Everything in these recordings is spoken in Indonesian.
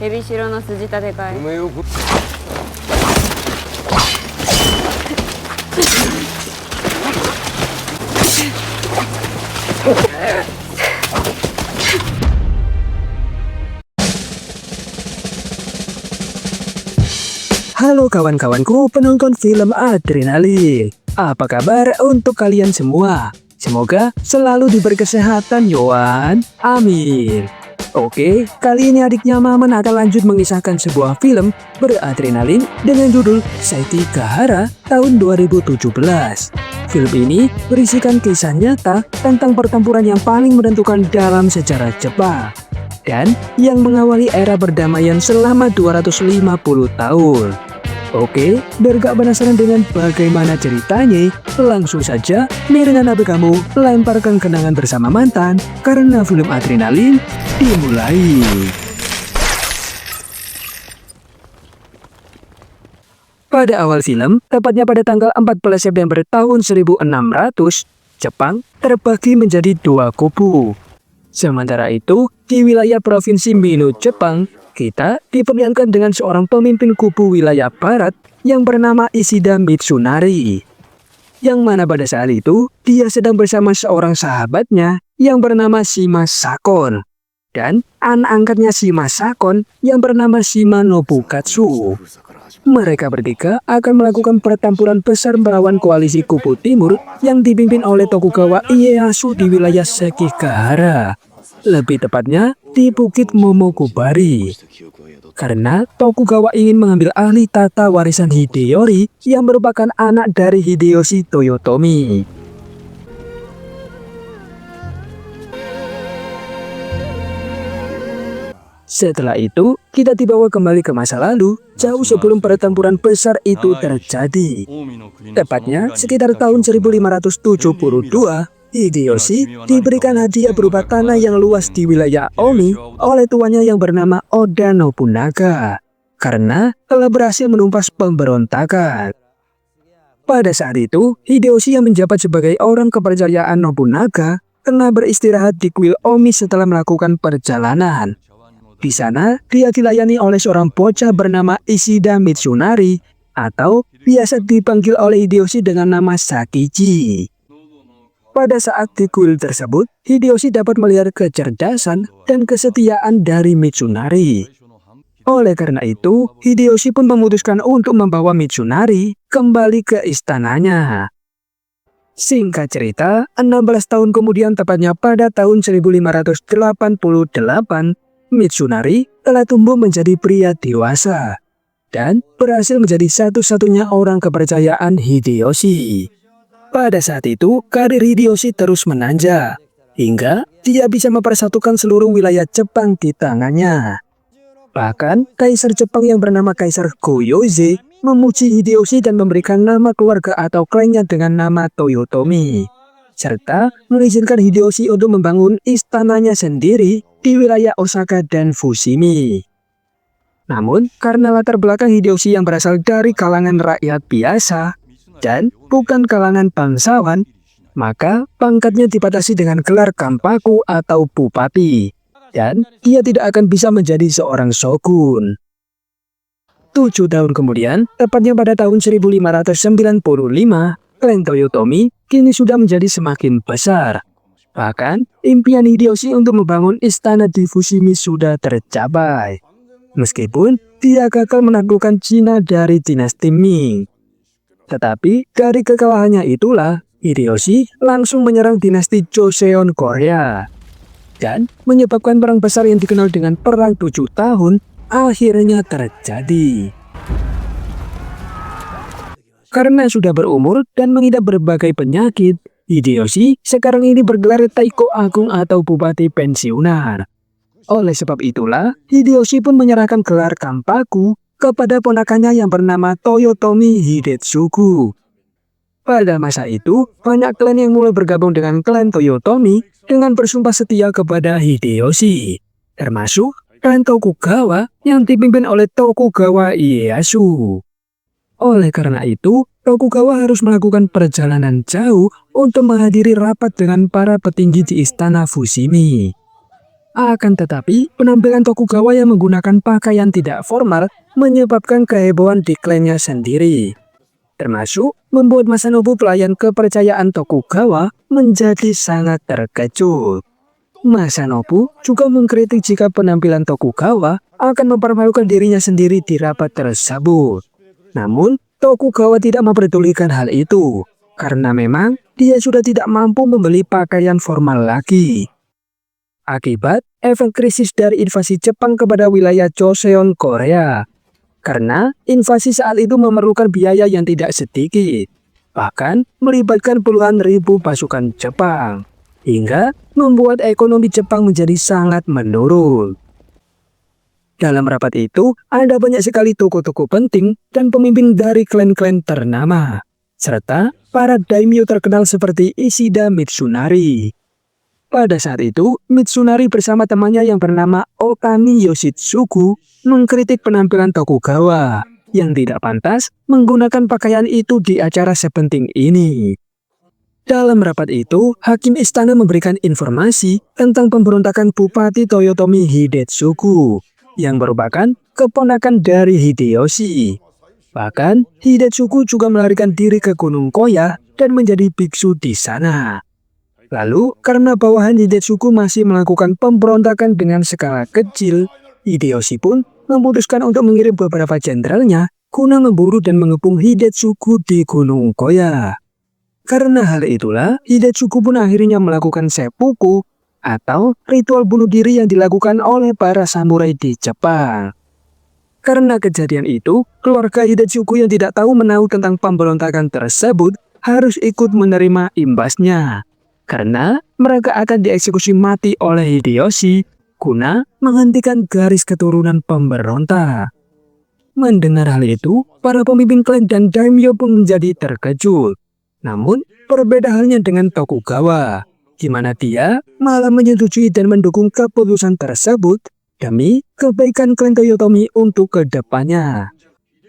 エビシロの筋立て替え。お前よく Halo kawan-kawanku penonton film Adrenalin. Apa kabar untuk kalian semua? Semoga selalu diberi kesehatan Yohan. Amin. Oke, kali ini adiknya Maman akan lanjut mengisahkan sebuah film beradrenalin dengan judul Saiki Gahara tahun 2017. Film ini berisikan kisah nyata tentang pertempuran yang paling menentukan dalam sejarah Jepang dan yang mengawali era perdamaian selama 250 tahun. Oke, biar gak penasaran dengan bagaimana ceritanya, langsung saja miringkan HP kamu, lemparkan kenangan bersama mantan, karena film Adrenalin dimulai. Pada awal film, tepatnya pada tanggal 14 September tahun 1600, Jepang terbagi menjadi dua kubu. Sementara itu, di wilayah Provinsi Mino, Jepang, kita diperlihatkan dengan seorang pemimpin kubu wilayah barat yang bernama Ishida Mitsunari. Yang mana pada saat itu, dia sedang bersama seorang sahabatnya yang bernama Shima Sakon. Dan anak angkatnya Shima Sakon yang bernama Shima Nobukatsu. Mereka bertiga akan melakukan pertempuran besar melawan koalisi kubu timur yang dipimpin oleh Tokugawa Ieyasu di wilayah Sekigahara. Lebih tepatnya di Bukit Momokubari. Karena Tokugawa ingin mengambil alih tata warisan Hideyori yang merupakan anak dari Hideyoshi Toyotomi. Setelah itu, kita dibawa kembali ke masa lalu, jauh sebelum pertempuran besar itu terjadi. Tepatnya sekitar tahun 1572, Hideyoshi diberikan hadiah berupa tanah yang luas di wilayah Omi oleh tuannya yang bernama Oda Nobunaga, karena telah berhasil menumpas pemberontakan. Pada saat itu, Hideyoshi yang menjabat sebagai orang kepercayaan Nobunaga tengah beristirahat di kuil Omi setelah melakukan perjalanan. Di sana, dia dilayani oleh seorang bocah bernama Ishida Mitsunari atau biasa dipanggil oleh Hideyoshi dengan nama Sakichi. Pada saat di kuil tersebut, Hideyoshi dapat melihat kecerdasan dan kesetiaan dari Mitsunari. Oleh karena itu, Hideyoshi pun memutuskan untuk membawa Mitsunari kembali ke istananya. Singkat cerita, 16 tahun kemudian tepatnya pada tahun 1588, Mitsunari telah tumbuh menjadi pria dewasa dan berhasil menjadi satu-satunya orang kepercayaan Hideyoshi. Pada saat itu, karir Hideyoshi terus menanjak, hingga dia bisa mempersatukan seluruh wilayah Jepang di tangannya. Bahkan, Kaisar Jepang yang bernama Kaisar Go-Yoze memuji Hideyoshi dan memberikan nama keluarga atau klannya dengan nama Toyotomi, serta mengizinkan Hideyoshi untuk membangun istananya sendiri di wilayah Osaka dan Fushimi. Namun, karena latar belakang Hideyoshi yang berasal dari kalangan rakyat biasa, dan bukan kalangan bangsawan, maka pangkatnya dibatasi dengan gelar Kampaku atau Bupati, dan dia tidak akan bisa menjadi seorang shogun. 7 tahun kemudian, tepatnya pada tahun 1595, klan Toyotomi kini sudah menjadi semakin besar. Bahkan, impian Hideyoshi untuk membangun istana di Fushimi sudah tercapai. Meskipun dia gagal menaklukkan Cina dari dinasti Ming. Tetapi dari kekalahannya itulah, Hideyoshi langsung menyerang dinasti Joseon Korea. Dan menyebabkan perang besar yang dikenal dengan Perang 7 tahun akhirnya terjadi. Karena sudah berumur dan mengidap berbagai penyakit, Hideyoshi sekarang ini bergelar Taiko Agung atau Bupati Pensiunan. Oleh sebab itulah, Hideyoshi pun menyerahkan gelar Kampaku kepada ponakannya yang bernama Toyotomi Hidetsugu. Pada masa itu, banyak klan yang mulai bergabung dengan klan Toyotomi dengan bersumpah setia kepada Hideyoshi, termasuk klan Tokugawa yang dipimpin oleh Tokugawa Ieyasu. Oleh karena itu, Tokugawa harus melakukan perjalanan jauh untuk menghadiri rapat dengan para petinggi di istana Fushimi. Akan tetapi, penampilan Tokugawa yang menggunakan pakaian tidak formal menyebabkan kehebohan di klannya sendiri. Termasuk membuat Masanobu pelayan kepercayaan Tokugawa menjadi sangat terkejut. Masanobu juga mengkritik jika penampilan Tokugawa akan mempermalukan dirinya sendiri di rapat tersebut. Namun, Tokugawa tidak memperdulikan hal itu, karena memang dia sudah tidak mampu membeli pakaian formal lagi. Akibat efek krisis dari invasi Jepang kepada wilayah Joseon, Korea. Karena invasi saat itu memerlukan biaya yang tidak sedikit, bahkan melibatkan puluhan ribu pasukan Jepang, hingga membuat ekonomi Jepang menjadi sangat menurun. Dalam rapat itu, ada banyak sekali tokoh-tokoh penting dan pemimpin dari klan-klan ternama, serta para daimyo terkenal seperti Ishida Mitsunari. Pada saat itu, Mitsunari bersama temannya yang bernama Okami Yoshitsugu mengkritik penampilan Tokugawa yang tidak pantas menggunakan pakaian itu di acara sepenting ini. Dalam rapat itu, Hakim Istana memberikan informasi tentang pemberontakan Bupati Toyotomi Hidetsugu yang merupakan keponakan dari Hideyoshi. Bahkan, Hidetsugu juga melarikan diri ke Gunung Koya dan menjadi biksu di sana. Lalu, karena bawahan Hidetsugu masih melakukan pemberontakan dengan skala kecil, Hideyoshi pun memutuskan untuk mengirim beberapa jenderalnya guna memburu dan mengepung Hidetsugu di Gunung Koya. Karena hal itulah, Hidetsugu pun akhirnya melakukan seppuku atau ritual bunuh diri yang dilakukan oleh para samurai di Jepang. Karena kejadian itu, keluarga Hidetsugu yang tidak tahu menahu tentang pemberontakan tersebut harus ikut menerima imbasnya. Karena mereka akan dieksekusi mati oleh Hideyoshi guna menghentikan garis keturunan pemberontak. Mendengar hal itu, para pemimpin klan dan daimyo pun menjadi terkejut. Namun, berbeda halnya dengan Tokugawa, di mana dia malah menyetujui dan mendukung keputusan tersebut demi kebaikan klan Toyotomi untuk kedepannya.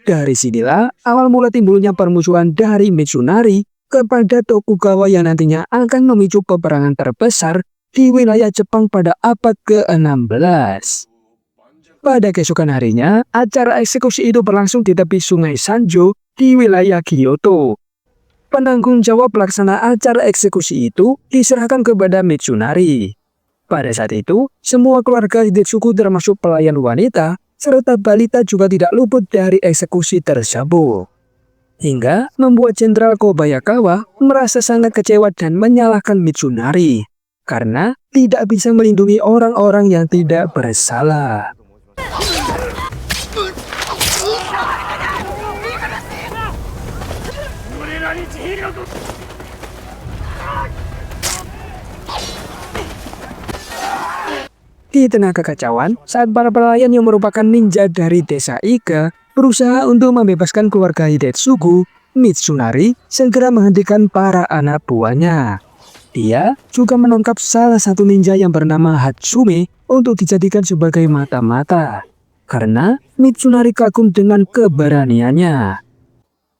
Dari sinilah awal mula timbulnya permusuhan dari Mitsunari kepada Tokugawa yang nantinya akan memicu peperangan terbesar di wilayah Jepang pada abad ke-16. Pada keesokan harinya, acara eksekusi itu berlangsung di tepi sungai Sanjo di wilayah Kyoto. Penanggung jawab pelaksana acara eksekusi itu diserahkan kepada Mitsunari. Pada saat itu, semua keluarga Hidetsugu termasuk pelayan wanita serta balita juga tidak luput dari eksekusi tersebut. Hingga membuat Jenderal Kobayakawa merasa sangat kecewa dan menyalahkan Mitsunari karena tidak bisa melindungi orang-orang yang tidak bersalah. Di tengah kekacauan, saat para pelayan yang merupakan ninja dari desa Iga berusaha untuk membebaskan keluarga Hidetsugu, Mitsunari segera menghentikan para anak buahnya. Dia juga menangkap salah satu ninja yang bernama Hatsume untuk dijadikan sebagai mata-mata, karena Mitsunari kagum dengan keberaniannya.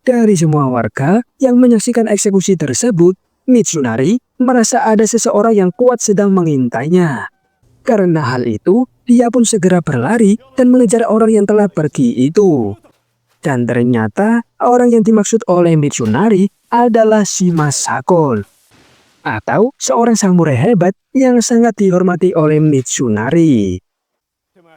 Dari semua warga yang menyaksikan eksekusi tersebut, Mitsunari merasa ada seseorang yang kuat sedang mengintainya. Karena hal itu, dia pun segera berlari dan mengejar orang yang telah pergi itu. Dan ternyata orang yang dimaksud oleh Mitsunari adalah Shima Sakon, atau seorang samurai hebat yang sangat dihormati oleh Mitsunari.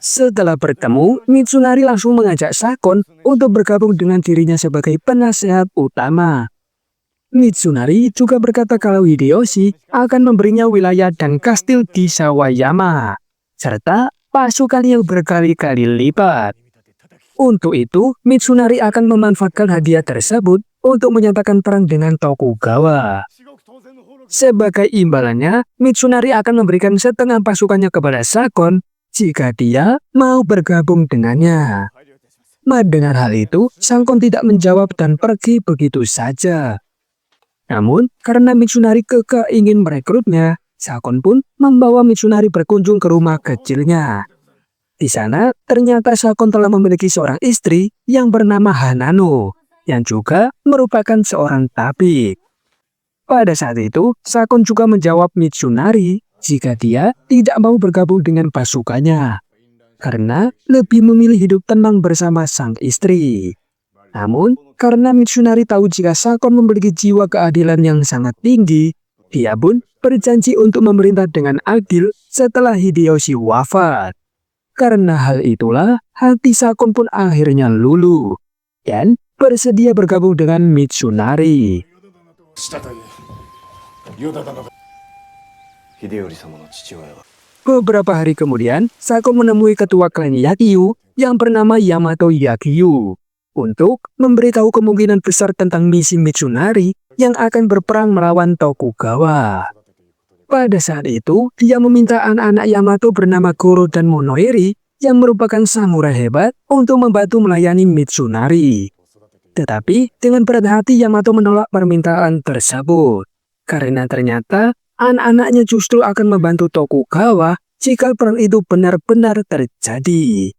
Setelah bertemu, Mitsunari langsung mengajak Sakon untuk bergabung dengan dirinya sebagai penasehat utama. Mitsunari juga berkata kalau Hideyoshi akan memberinya wilayah dan kastil di Sawayama, serta pasukan yang berkali-kali lipat. Untuk itu, Mitsunari akan memanfaatkan hadiah tersebut untuk menyatakan perang dengan Tokugawa. Sebagai imbalannya, Mitsunari akan memberikan setengah pasukannya kepada Sakon jika dia mau bergabung dengannya. Mendengar hal itu, Sakon tidak menjawab dan pergi begitu saja. Namun, karena Mitsunari kekeh ingin merekrutnya, Sakon pun membawa Mitsunari berkunjung ke rumah kecilnya. Di sana, ternyata Sakon telah memiliki seorang istri yang bernama Hanano, yang juga merupakan seorang tabib. Pada saat itu, Sakon juga menjawab Mitsunari jika dia tidak mau bergabung dengan pasukannya, karena lebih memilih hidup tenang bersama sang istri. Namun, karena Mitsunari tahu jika Sakon memiliki jiwa keadilan yang sangat tinggi, dia pun berjanji untuk memerintah dengan adil setelah Hideyoshi wafat. Karena hal itulah, hati Sakon pun akhirnya luluh dan bersedia bergabung dengan Mitsunari. Beberapa hari kemudian, Sakon menemui ketua klan Yakyu yang bernama Yamato Yakyu untuk memberitahu kemungkinan besar tentang misi Mitsunari yang akan berperang melawan Tokugawa. Pada saat itu, dia meminta anak-anak Yamato bernama Goro dan Monoeri yang merupakan samurai hebat untuk membantu melayani Mitsunari. Tetapi dengan berat hati Yamato menolak permintaan tersebut, karena ternyata anak-anaknya justru akan membantu Tokugawa jika perang itu benar-benar terjadi.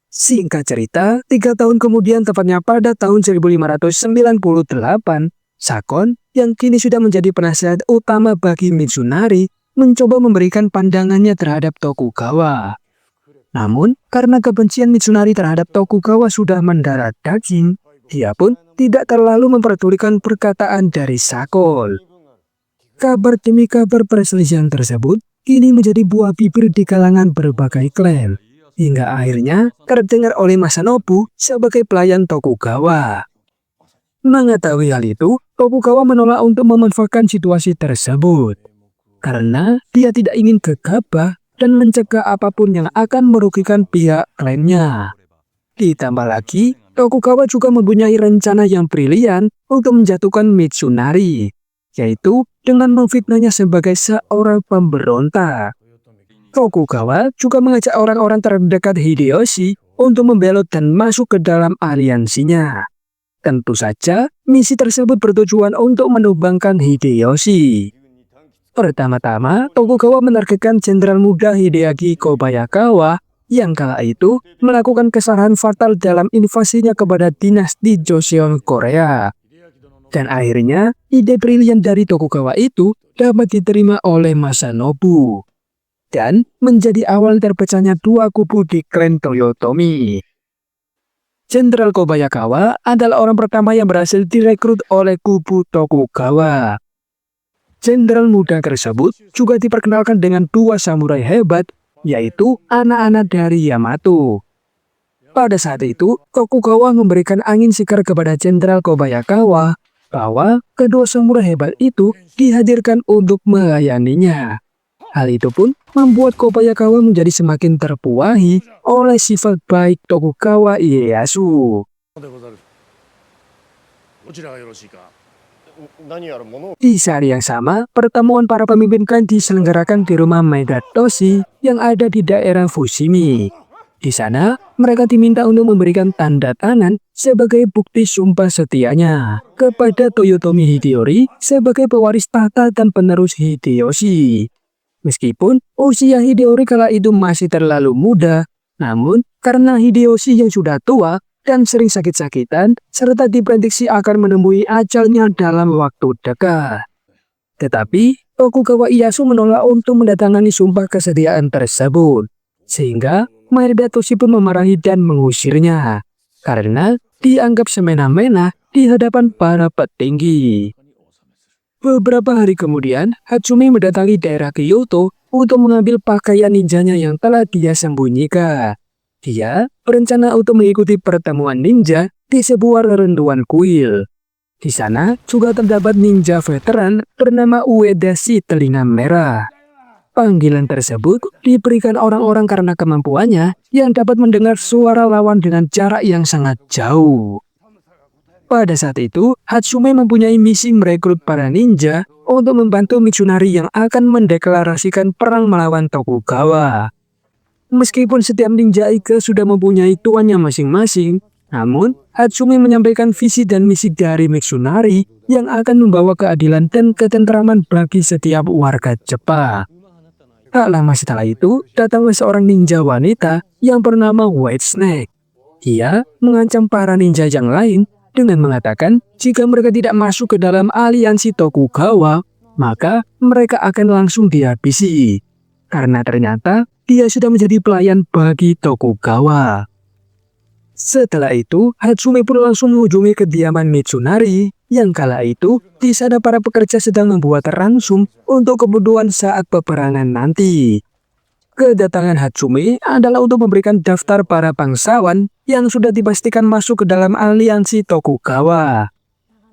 Singkat cerita, 3 tahun kemudian, tepatnya pada tahun 1598, Sakon yang kini sudah menjadi penasehat utama bagi Mitsunari mencoba memberikan pandangannya terhadap Tokugawa. Namun, karena kebencian Mitsunari terhadap Tokugawa sudah mendarah daging, dia pun tidak terlalu memperdulikan perkataan dari Sakon. Kabar demi kabar perselisihan tersebut kini menjadi buah bibir di kalangan berbagai klan, hingga akhirnya terdengar oleh Masanobu sebagai pelayan Tokugawa. Mengetahui hal itu, Tokugawa menolak untuk memanfaatkan situasi tersebut, karena dia tidak ingin gegabah dan mencegah apapun yang akan merugikan pihak klannya. Ditambah lagi, Tokugawa juga mempunyai rencana yang brilian untuk menjatuhkan Mitsunari, yaitu dengan memfitnahnya sebagai seorang pemberontak. Tokugawa juga mengajak orang-orang terdekat Hideyoshi untuk membelot dan masuk ke dalam aliansinya. Tentu saja, misi tersebut bertujuan untuk menumbangkan Hideyoshi. Pertama-tama, Tokugawa menargetkan Jenderal Muda Hideaki Kobayakawa yang kala itu melakukan kesalahan fatal dalam invasinya kepada dinasti Joseon Korea. Dan akhirnya, ide brilian dari Tokugawa itu dapat diterima oleh Masanobu dan menjadi awal terpecahnya dua kubu di klan Toyotomi. Jenderal Kobayakawa adalah orang pertama yang berhasil direkrut oleh kubu Tokugawa. Jenderal muda tersebut juga diperkenalkan dengan dua samurai hebat, yaitu anak-anak dari Yamato. Pada saat itu, Tokugawa memberikan angin segar kepada Jenderal Kobayakawa bahwa kedua samurai hebat itu dihadirkan untuk melayaninya. Hal itu pun membuat Kobayakawa menjadi semakin terpuahi oleh sifat baik Tokugawa Ieyasu. Di saat yang sama, pertemuan para pemimpin klan diselenggarakan di rumah Maeda Toshi yang ada di daerah Fushimi. Di sana, mereka diminta untuk memberikan tanda tangan sebagai bukti sumpah setianya kepada Toyotomi Hideyori sebagai pewaris tahta dan penerus Hideyoshi. Meskipun usia Hideyori kala itu masih terlalu muda, namun karena Hideyoshi yang sudah tua dan sering sakit-sakitan, serta diprediksi akan menemui ajalnya dalam waktu dekat. Tetapi, Tokugawa Ieyasu menolak untuk mendatangani sumpah kesetiaan tersebut, sehingga Maeda Toshi pun memarahi dan mengusirnya, karena dianggap semena-mena di hadapan para petinggi. Beberapa hari kemudian, Hatsumi mendatangi daerah Kyoto untuk mengambil pakaian ninjanya yang telah dia sembunyikan. Dia berencana untuk mengikuti pertemuan ninja di sebuah reruntuhan kuil. Di sana juga terdapat ninja veteran bernama Ueda si Telinga Merah. Panggilan tersebut diberikan orang-orang karena kemampuannya yang dapat mendengar suara lawan dengan jarak yang sangat jauh. Pada saat itu, Hatsume mempunyai misi merekrut para ninja untuk membantu Mitsunari yang akan mendeklarasikan perang melawan Tokugawa. Meskipun setiap ninja Ike sudah mempunyai tuannya masing-masing, namun Hatsume menyampaikan visi dan misi dari Mitsunari yang akan membawa keadilan dan ketentraman bagi setiap warga Jepang. Tak lama setelah itu, datanglah seorang ninja wanita yang bernama White Snake. Ia mengancam para ninja yang lain dengan mengatakan jika mereka tidak masuk ke dalam aliansi Tokugawa, maka mereka akan langsung dihabisi. Karena ternyata dia sudah menjadi pelayan bagi Tokugawa. Setelah itu, Hatsume pun langsung mengunjungi kediaman Mitsunari, yang kala itu di sana para pekerja sedang membuat ransum untuk kebutuhan saat peperangan nanti. Kedatangan Hatsume adalah untuk memberikan daftar para bangsawan yang sudah dipastikan masuk ke dalam aliansi Tokugawa.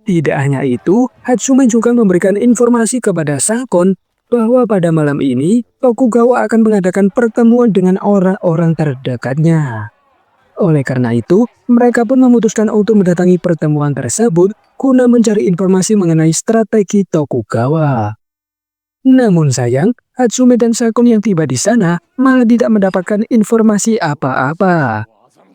Tidak hanya itu, Hatsume juga memberikan informasi kepada Sakon bahwa pada malam ini Tokugawa akan mengadakan pertemuan dengan orang-orang terdekatnya. Oleh karena itu, mereka pun memutuskan untuk mendatangi pertemuan tersebut guna mencari informasi mengenai strategi Tokugawa. Namun sayang, Hatsume dan Sakon yang tiba di sana malah tidak mendapatkan informasi apa-apa.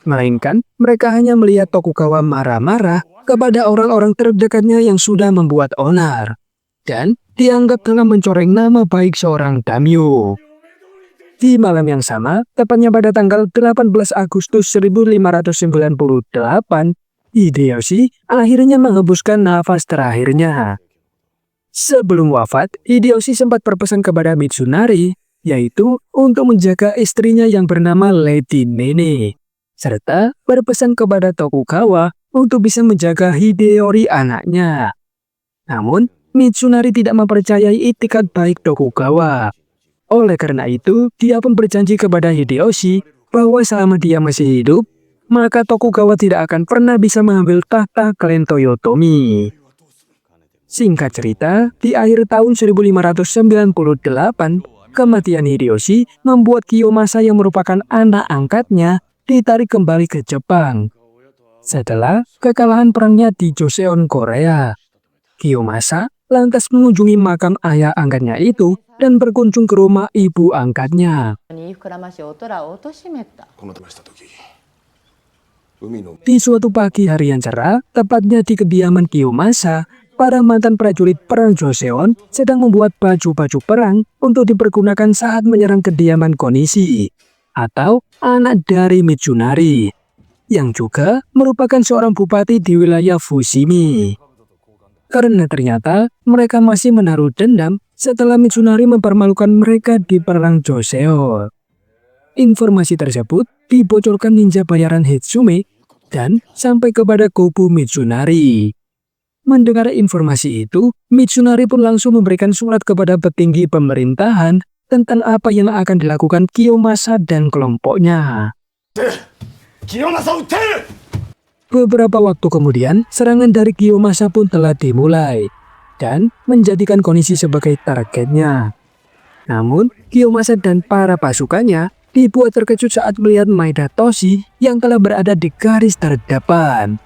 Melainkan, mereka hanya melihat Tokugawa marah-marah kepada orang-orang terdekatnya yang sudah membuat onar. Dan dianggap telah mencoreng nama baik seorang daimyo. Di malam yang sama, tepatnya pada tanggal 18 Agustus 1598, Hideyoshi akhirnya menghembuskan nafas terakhirnya. Sebelum wafat, Hideyoshi sempat berpesan kepada Mitsunari, yaitu untuk menjaga istrinya yang bernama Lady Nene, serta berpesan kepada Tokugawa untuk bisa menjaga Hideyori anaknya. Namun, Mitsunari tidak mempercayai itikat baik Tokugawa. Oleh karena itu, dia pun berjanji kepada Hideyoshi bahwa selama dia masih hidup, maka Tokugawa tidak akan pernah bisa mengambil tahta klan Toyotomi. Singkat cerita, di akhir tahun 1598, kematian Hideyoshi membuat Kiyomasa yang merupakan anak angkatnya ditarik kembali ke Jepang. Setelah kekalahan perangnya di Joseon, Korea, Kiyomasa lantas mengunjungi makam ayah angkatnya itu dan berkunjung ke rumah ibu angkatnya. Di suatu pagi hari yang cerah, tepatnya di kediaman Kiyomasa, para mantan prajurit perang Joseon sedang membuat baju-baju perang untuk dipergunakan saat menyerang kediaman Konishi, atau anak dari Mitsunari, yang juga merupakan seorang bupati di wilayah Fushimi. Karena ternyata mereka masih menaruh dendam setelah Mitsunari mempermalukan mereka di perang Joseon. Informasi tersebut dibocorkan ninja bayaran Hitsume dan sampai kepada kubu Mitsunari. Mendengar informasi itu, Mitsunari pun langsung memberikan surat kepada petinggi pemerintahan tentang apa yang akan dilakukan Kiyomasa dan kelompoknya. Beberapa waktu kemudian, serangan dari Kiyomasa pun telah dimulai dan menjadikan Konishi sebagai targetnya. Namun, Kiyomasa dan para pasukannya dibuat terkejut saat melihat Maeda Toshi yang telah berada di garis terdepan.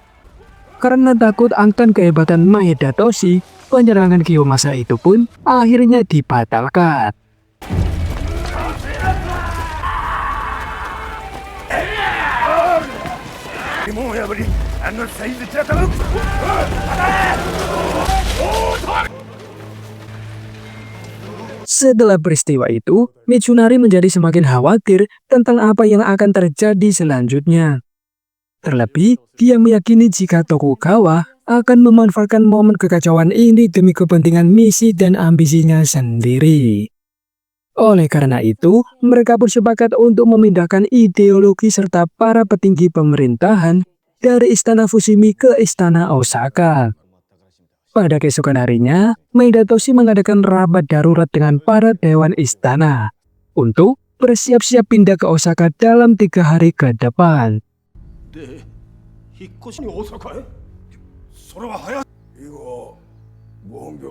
Karena takut akan kehebatan Maeda Toshi, penyerangan Kiyomasa itu pun akhirnya dibatalkan. Setelah peristiwa itu, Mitsunari menjadi semakin khawatir tentang apa yang akan terjadi selanjutnya. Terlebih, dia meyakini jika Tokugawa akan memanfaatkan momen kekacauan ini demi kepentingan misi dan ambisinya sendiri. Oleh karena itu, mereka bersepakat untuk memindahkan ideologi serta para petinggi pemerintahan dari Istana Fushimi ke Istana Osaka. Pada keesokan harinya, Maeda Toshi mengadakan rapat darurat dengan para dewan istana untuk bersiap-siap pindah ke Osaka dalam 3 hari ke depan.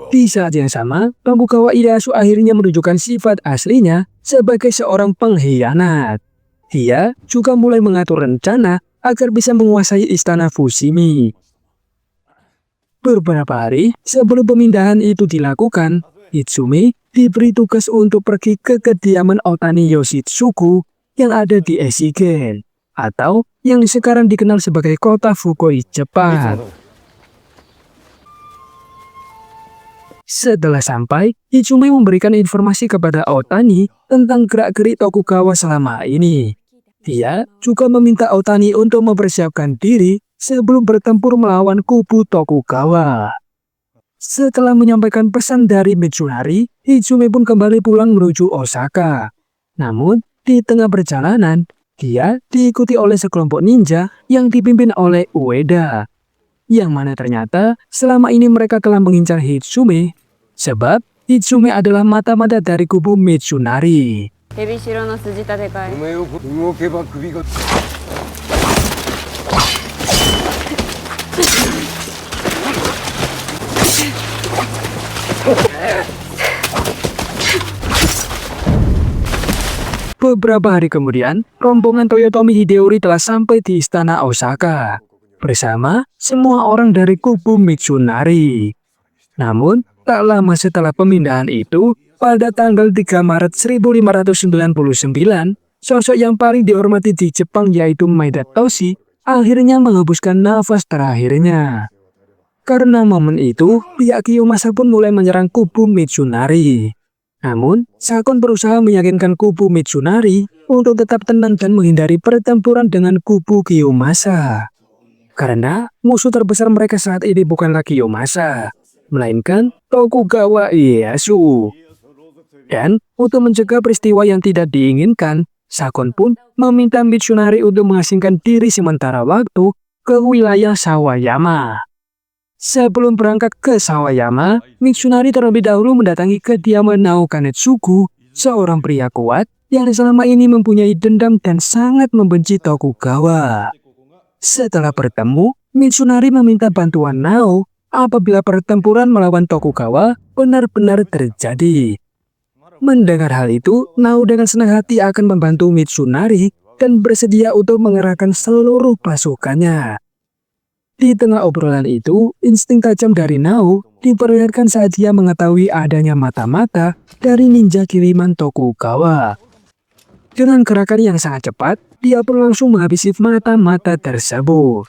Di saat yang sama, Tokugawa Ieyasu akhirnya menunjukkan sifat aslinya sebagai seorang pengkhianat. Dia juga mulai mengatur rencana agar bisa menguasai Istana Fushimi. Beberapa hari sebelum pemindahan itu dilakukan, Hitsume diberi tugas untuk pergi ke kediaman Otani Yoshitsugu yang ada di Echigen, atau yang sekarang dikenal sebagai kota Fukui, Jepang. Setelah sampai, Hitsume memberikan informasi kepada Otani tentang gerak-gerik Tokugawa selama ini. Dia juga meminta Otani untuk mempersiapkan diri sebelum bertempur melawan kubu Tokugawa. Setelah menyampaikan pesan dari Mitsunari, Hitsume pun kembali pulang menuju Osaka. Namun, di tengah perjalanan, dia diikuti oleh sekelompok ninja yang dipimpin oleh Ueda. Yang mana ternyata selama ini mereka telah mengincar Hitsume, sebab Hitsume adalah mata-mata dari kubu Mitsunari. エビシロの筋立て替え。お前を動けば首が Beberapa hari kemudian, rombongan Toyotomi Hideori telah sampai di istana Osaka bersama semua orang dari kubu Mitsunari. Namun, tak lama setelah pemindahan itu, pada tanggal 3 Maret 1599, sosok yang paling dihormati di Jepang yaitu Maeda Toshi akhirnya menghembuskan nafas terakhirnya. Karena momen itu, pihak Kiyomasa pun mulai menyerang kubu Mitsunari. Namun, Sakon berusaha meyakinkan kubu Mitsunari untuk tetap tenang dan menghindari pertempuran dengan kubu Kiyomasa. Karena musuh terbesar mereka saat ini bukanlah Kiyomasa, melainkan Tokugawa Ieyasu. Dan untuk mencegah peristiwa yang tidak diinginkan, Sakon pun meminta Mitsunari untuk mengasingkan diri sementara waktu ke wilayah Sawayama. Sebelum berangkat ke Sawayama, Mitsunari terlebih dahulu mendatangi kediaman Nao Kanetsugu, seorang pria kuat yang selama ini mempunyai dendam dan sangat membenci Tokugawa. Setelah bertemu, Mitsunari meminta bantuan Nao apabila pertempuran melawan Tokugawa benar-benar terjadi. Mendengar hal itu, Nao dengan senang hati akan membantu Mitsunari dan bersedia untuk mengerahkan seluruh pasukannya. Di tengah obrolan itu, insting tajam dari Nao diperlihatkan saat dia mengetahui adanya mata-mata dari ninja kiriman Tokugawa. Dengan gerakan yang sangat cepat, dia pun langsung menghabisi mata-mata tersebut.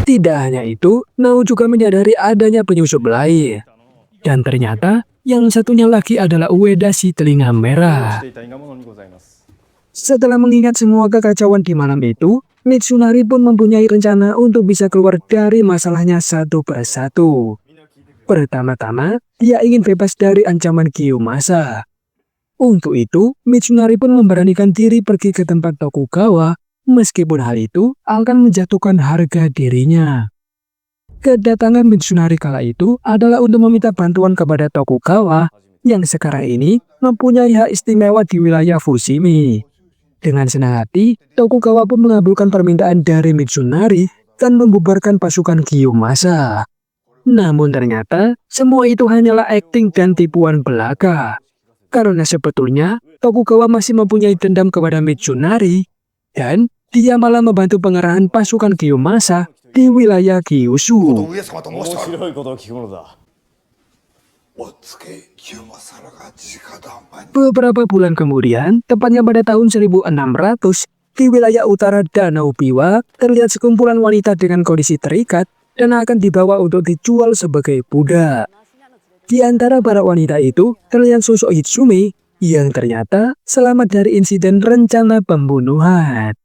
Tidak hanya itu, Nao juga menyadari adanya penyusup lain. Dan ternyata, yang satunya lagi adalah Ueda si telinga merah. Setelah mengingat semua kekacauan di malam itu, Mitsunari pun mempunyai rencana untuk bisa keluar dari masalahnya satu persatu. Pertama-tama, dia ingin bebas dari ancaman Kiyomasa. Untuk itu, Mitsunari pun memberanikan diri pergi ke tempat Tokugawa, meskipun hal itu akan menjatuhkan harga dirinya. Kedatangan Mitsunari kala itu adalah untuk meminta bantuan kepada Tokugawa, yang sekarang ini mempunyai hak istimewa di wilayah Fushimi. Dengan senang hati, Tokugawa pun mengabulkan permintaan dari Mitsunari dan membubarkan pasukan Kiyomasa. Namun ternyata, semua itu hanyalah akting dan tipuan belaka. Karena sebetulnya, Tokugawa masih mempunyai dendam kepada Mitsunari, dan dia malah membantu pengerahan pasukan Kiyomasa di wilayah Kyushu. Beberapa bulan kemudian, tepatnya pada tahun 1600, di wilayah utara Danau Biwa, terlihat sekumpulan wanita dengan kondisi terikat dan akan dibawa untuk dijual sebagai budak. Di antara para wanita itu, terlihat sosok Hitsume yang ternyata selamat dari insiden rencana pembunuhan.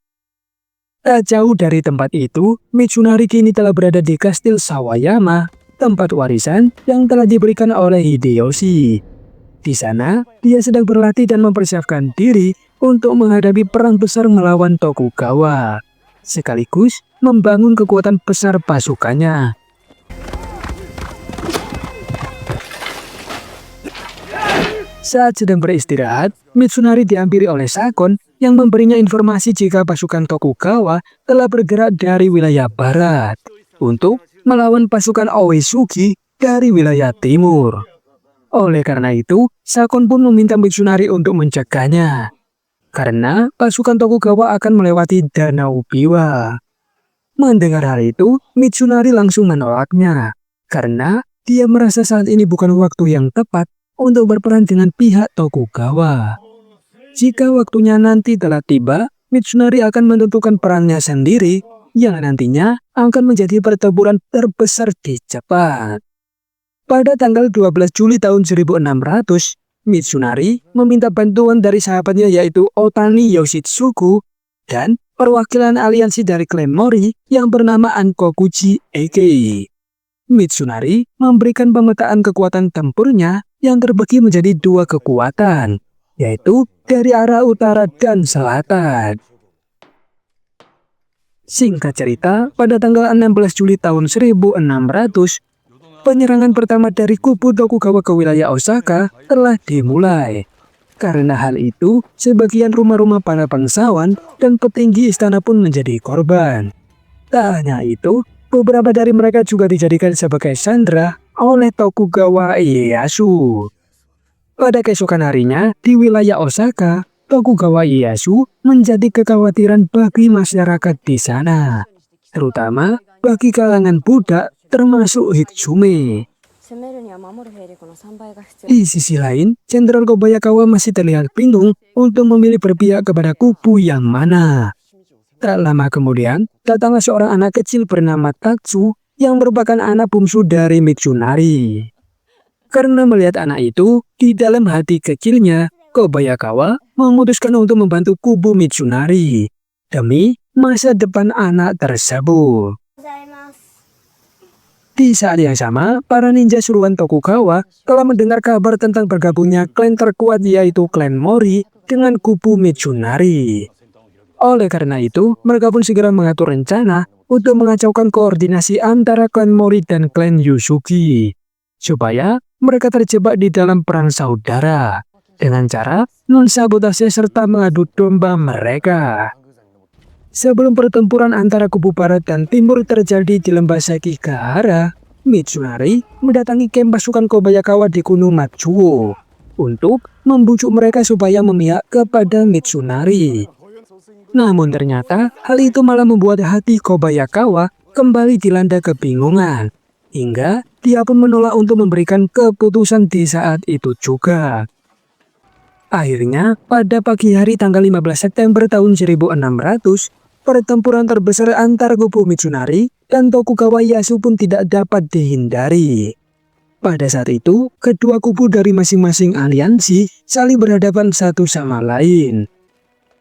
Tak jauh dari tempat itu, Mitsunari kini telah berada di Kastil Sawayama, tempat warisan yang telah diberikan oleh Hideyoshi. Di sana, dia sedang berlatih dan mempersiapkan diri untuk menghadapi perang besar melawan Tokugawa, sekaligus membangun kekuatan besar pasukannya. Saat sedang beristirahat, Mitsunari dihampiri oleh Sakon yang memberinya informasi jika pasukan Tokugawa telah bergerak dari wilayah barat untuk melawan pasukan Oesugi dari wilayah timur. Oleh karena itu, Sakon pun meminta Mitsunari untuk mencegahnya, karena pasukan Tokugawa akan melewati Danau Biwa. Mendengar hal itu, Mitsunari langsung menolaknya, karena dia merasa saat ini bukan waktu yang tepat untuk berperan dengan pihak Tokugawa. Jika waktunya nanti telah tiba, Mitsunari akan menentukan perannya sendiri yang nantinya akan menjadi pertempuran terbesar di Jepang. Pada tanggal 12 Juli tahun 1600, Mitsunari meminta bantuan dari sahabatnya yaitu Otani Yoshitsugu dan perwakilan aliansi dari klan Mori yang bernama Ankokuchi Eke. Mitsunari memberikan pemetaan kekuatan tempurnya yang terbagi menjadi dua kekuatan, yaitu dari arah utara dan selatan. Singkat cerita, pada tanggal 16 Juli tahun 1600, penyerangan pertama dari kubu Tokugawa ke wilayah Osaka telah dimulai. Karena hal itu, sebagian rumah-rumah para bangsawan dan petinggi istana pun menjadi korban. Tak hanya itu, beberapa dari mereka juga dijadikan sebagai sandera oleh Tokugawa Ieyasu. Pada keesokan harinya, di wilayah Osaka, Tokugawa Ieyasu menjadi kekhawatiran bagi masyarakat di sana, terutama bagi kalangan budak termasuk Hitsume. Di sisi lain, Jenderal Kobayakawa masih terlihat bingung untuk memilih berpihak kepada kubu yang mana. Tak lama kemudian, datanglah seorang anak kecil bernama Tatsu yang merupakan anak bungsu dari Mitsunari. Karena melihat anak itu, di dalam hati kecilnya, Kobayakawa memutuskan untuk membantu kubu Mitsunari demi masa depan anak tersebut. Di saat yang sama, para ninja suruhan Tokugawa telah mendengar kabar tentang bergabungnya klan terkuat yaitu klan Mori dengan kubu Mitsunari. Oleh karena itu, mereka pun segera mengatur rencana untuk mengacaukan koordinasi antara klan Mori dan klan Yusuki, supaya mereka terjebak di dalam perang saudara dengan cara mensabotase serta mengadu domba mereka. Sebelum pertempuran antara kubu barat dan timur terjadi di lembah Sekigahara, Mitsunari mendatangi kamp pasukan Kobayakawa di Gunung Matsuo untuk membujuk mereka supaya memihak kepada Mitsunari. Namun ternyata hal itu malah membuat hati Kobayakawa kembali dilanda kebingungan, hingga dia pun menolak untuk memberikan keputusan di saat itu juga. Akhirnya, pada pagi hari tanggal 15 September tahun 1600, pertempuran terbesar antara kubu Mitsunari dan Tokugawa Ieyasu pun tidak dapat dihindari. Pada saat itu, kedua kubu dari masing-masing aliansi saling berhadapan satu sama lain.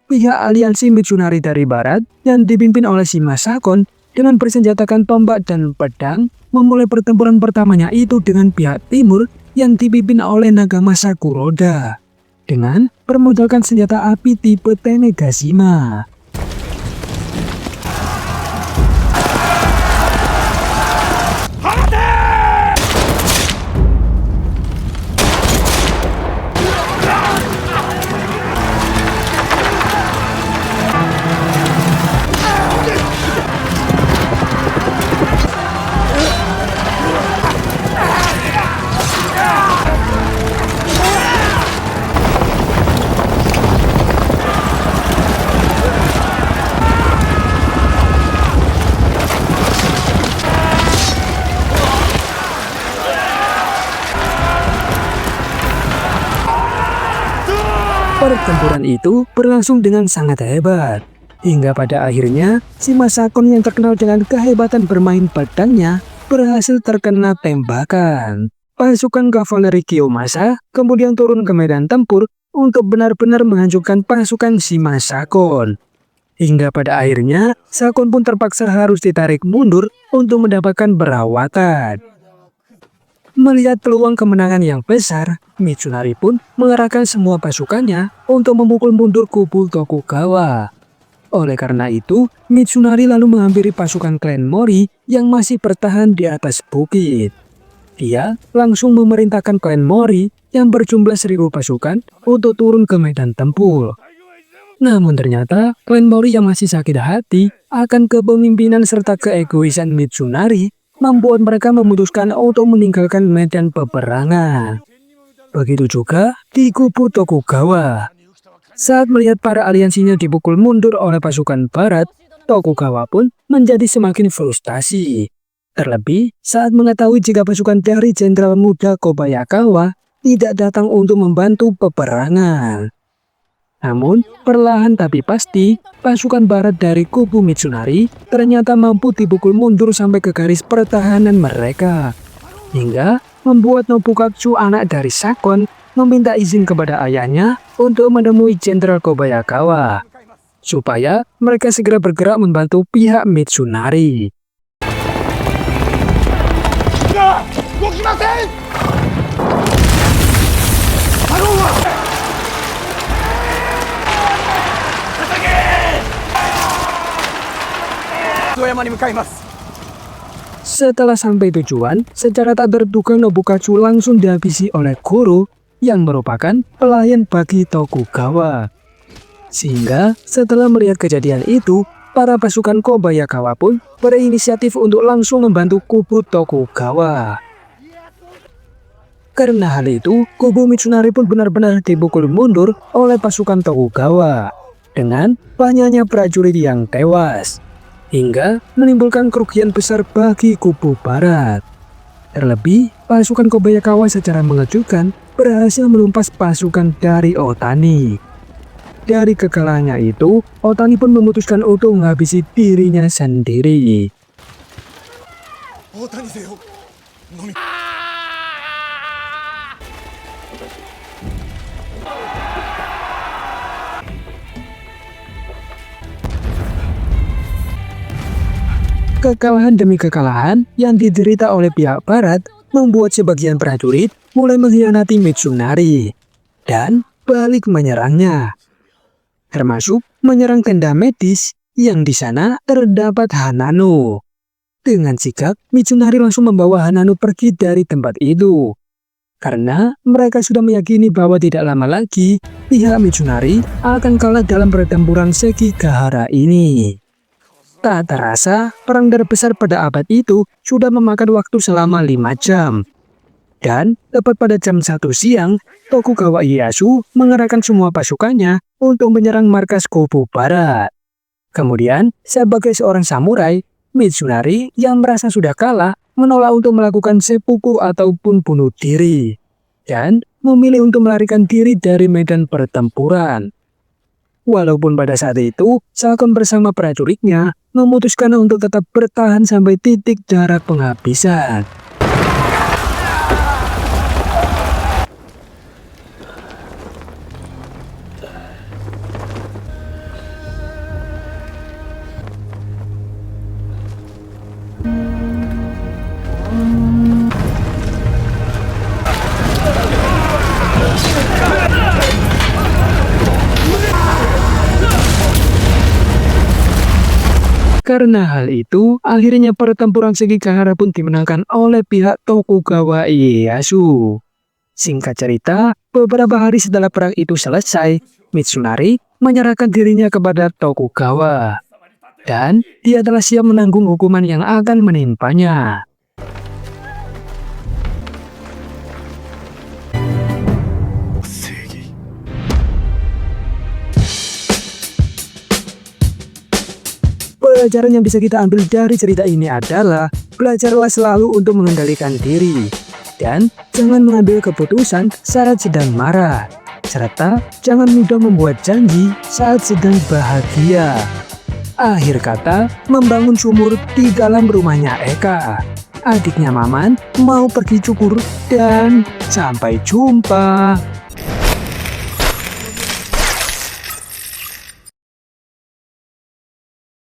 Pihak aliansi Mitsunari dari barat yang dipimpin oleh Shima Sakon dengan bersenjatakan tombak dan pedang memulai pertempuran pertamanya itu dengan pihak timur yang dipimpin oleh Nagamasa Kuroda dengan bermodalkan senjata api tipe Tenegashima. Pertempuran itu berlangsung dengan sangat hebat, hingga pada akhirnya Shima Sakon yang terkenal dengan kehebatan bermain pedangnya berhasil terkena tembakan. Pasukan kavaleri Kiyomasa kemudian turun ke medan tempur untuk benar-benar menghancurkan pasukan Shima Sakon. Hingga pada akhirnya Sakon pun terpaksa harus ditarik mundur untuk mendapatkan perawatan. Melihat peluang kemenangan yang besar, Mitsunari pun mengerahkan semua pasukannya untuk memukul mundur kubu Tokugawa. Oleh karena itu, Mitsunari lalu menghampiri pasukan klan Mori yang masih bertahan di atas bukit. Dia langsung memerintahkan klan Mori yang berjumlah 1000 pasukan untuk turun ke medan tempur. Namun ternyata, klan Mori yang masih sakit hati akan kepemimpinan serta keegoisan Mitsunari membuat mereka memutuskan untuk meninggalkan medan peperangan. Begitu juga di kubu Tokugawa. Saat melihat para aliansinya dipukul mundur oleh pasukan barat, Tokugawa pun menjadi semakin frustasi. Terlebih saat mengetahui jika pasukan dari Jenderal Muda Kobayakawa tidak datang untuk membantu peperangan. Namun, perlahan tapi pasti, pasukan barat dari kubu Mitsunari ternyata mampu dipukul mundur sampai ke garis pertahanan mereka. Hingga membuat Nobukatsu, anak dari Sakon, meminta izin kepada ayahnya untuk menemui Jenderal Kobayakawa. supaya mereka segera bergerak membantu pihak Mitsunari. Setelah sampai tujuan, secara tak terduga Nobukatsu langsung dihabisi oleh Kuro yang merupakan pelayan bagi Tokugawa. Sehingga setelah melihat kejadian itu, para pasukan Kobayakawa pun berinisiatif untuk langsung membantu kubu Tokugawa. Karena hal itu, kubu Mitsunari pun benar-benar dipukul mundur oleh pasukan Tokugawa dengan banyaknya prajurit yang tewas, hingga menimbulkan kerugian besar bagi kubu barat. Terlebih, pasukan Kobayakawa secara mengejutkan berhasil melumpas pasukan dari Otani. Dari kekalahannya itu, Otani pun memutuskan untuk menghabisi dirinya sendiri. Kekalahan demi kekalahan yang diderita oleh pihak barat membuat sebagian prajurit mulai mengkhianati Mitsunari dan balik menyerangnya, termasuk menyerang tenda medis yang di sana terdapat Hanano. Dengan sigap, Mitsunari langsung membawa Hanano pergi dari tempat itu, karena mereka sudah meyakini bahwa tidak lama lagi pihak Mitsunari akan kalah dalam pertempuran Sekigahara ini. Tak terasa, perang terbesar pada abad itu sudah memakan waktu selama 5 jam. Dan tepat pada jam 1 siang, Tokugawa Ieyasu mengerahkan semua pasukannya untuk menyerang markas kubu barat. Kemudian, sebagai seorang samurai, Mitsunari yang merasa sudah kalah menolak untuk melakukan seppuku ataupun bunuh diri, dan memilih untuk melarikan diri dari medan pertempuran. Walaupun pada saat itu, Sakon bersama prajuritnya memutuskan untuk tetap bertahan sampai titik darah penghabisan. Karena hal itu, akhirnya pertempuran Sekigahara pun dimenangkan oleh pihak Tokugawa Ieyasu. Singkat cerita, beberapa hari setelah perang itu selesai, Mitsunari menyerahkan dirinya kepada Tokugawa. Dan dia telah siap menanggung hukuman yang akan menimpanya. Pelajaran yang bisa kita ambil dari cerita ini adalah belajarlah selalu untuk mengendalikan diri dan jangan mengambil keputusan saat sedang marah, serta jangan mudah membuat janji saat sedang bahagia. Akhir kata, membangun sumur di dalam rumahnya Eka. Adiknya Maman mau pergi cukur dan sampai jumpa.